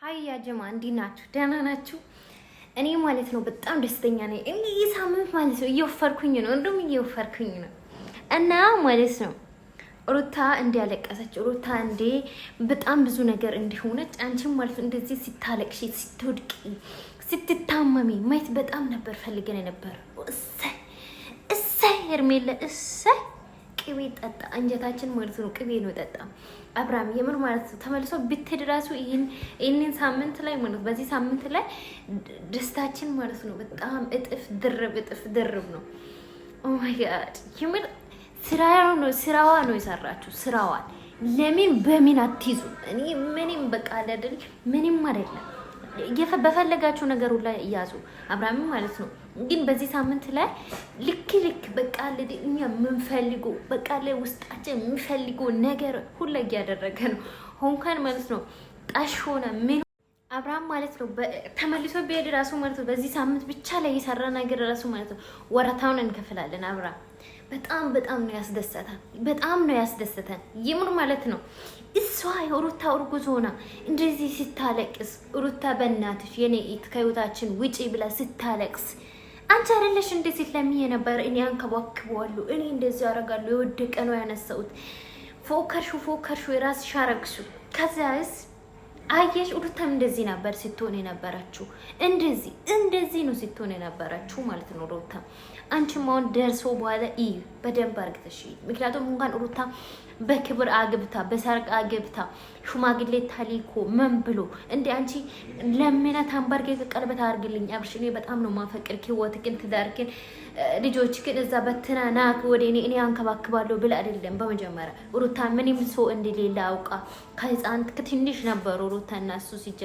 ሀይ ያ ጀማ እንዴት ናችሁ? ደህና ናችሁ? እኔ ማለት ነው በጣም ደስተኛ ነኝ። እኔ የሳምንት ማለት ነው እየወፈርኩኝ ነው፣ እንደውም እየወፈርኩኝ ነው። እና ማለት ነው ሩታ እንዲያለቀሰች ሩታ እንዴ በጣም ብዙ ነገር እንዲሆነች አንቺም ማለት ነው እንደዚህ ሲታለቅሽ፣ ስትወድቂ፣ ስትታመሚ ማየት በጣም ነበር ፈልገን ነበር። እሰይ ሄርሜላ እሰይ ቅቤ ጠጣ አንጀታችን ማለት ነው። ቅቤ ነው ጠጣ አብርሃም የምር ማለት ነው። ተመልሶ ብትሄድ ራሱ ይሄንን ሳምንት ላይ ማለት በዚህ ሳምንት ላይ ደስታችን ማለት ነው በጣም እጥፍ ድርብ ነው። ኦ ማይ ጋድ የምር ስራዋ ነው የሰራችው ስራዋን። ለምን በምን አትይዙ? እኔ ምንም በቃ አይደል ምንም አይደለም። በፈለጋችሁ ነገር ሁላ ያዙ አብርሃም ማለት ነው። ግን በዚህ ሳምንት ላይ ልክ በቃ እኛ የምንፈልገው በቃ ውስጣችን የሚፈልገው ነገር ሁላ እያደረገ ነው። ሆንካን ማለት ነው ጣሽ ሆነ ምን አብርሃም ማለት ነው ተመልሶ ቢሄድ ራሱ ማለት ነው በዚህ ሳምንት ብቻ ላይ የሰራ ነገር ራሱ ማለት ነው ወራታውን እንከፍላለን። አብርሃም በጣም ነው ያስደሰተን፣ በጣም ነው ያስደሰተን ይምር ማለት ነው። እሷ ሩታ እርጉዝ ሆና እንደዚህ ስታለቅስ ሩታ በእናትሽ የኔ ከህይወታችን ውጪ ብላ ስታለቅስ አንቺ አይደለሽ እንደዚህ ለሚዬ ነበር እኔ አንከባክበዋለሁ እኔ እንደዚህ አደርጋለሁ የወደቀ ነው ያነሳሁት ፎከርሹ የራስሽ አረግሹ ከዛስ አየሽ ሩታም እንደዚህ ነበር ስትሆን የነበረችው እንደዚህ ነው ስትሆን የነበረችው ማለት ነው። ሩታ አንቺም አሁን ደርሶ በኋላ በደንብ አርግተሽ ምክንያቱም እንኳን ሩታ በክብር አግብታ በሰርግ አግብታ ሽማግሌ ታሊኮ ምን ብሎ እንዴ አንቺ ለምና ታምባርገ ቀለበት አርግልኝ አብርሽ እኔ በጣም ነው ማፈቅር ህይወትክን ትዳርክን ልጆችክን እዛ በትናና ወደ እኔ አንከባክባለሁ ብለ አይደለም። በመጀመሪያ ሩታ ምንም ሰው እንደሌላ አውቃ ከህፃን ትንሽ ነበሩ ሩታ እና እሱ ሲጀምር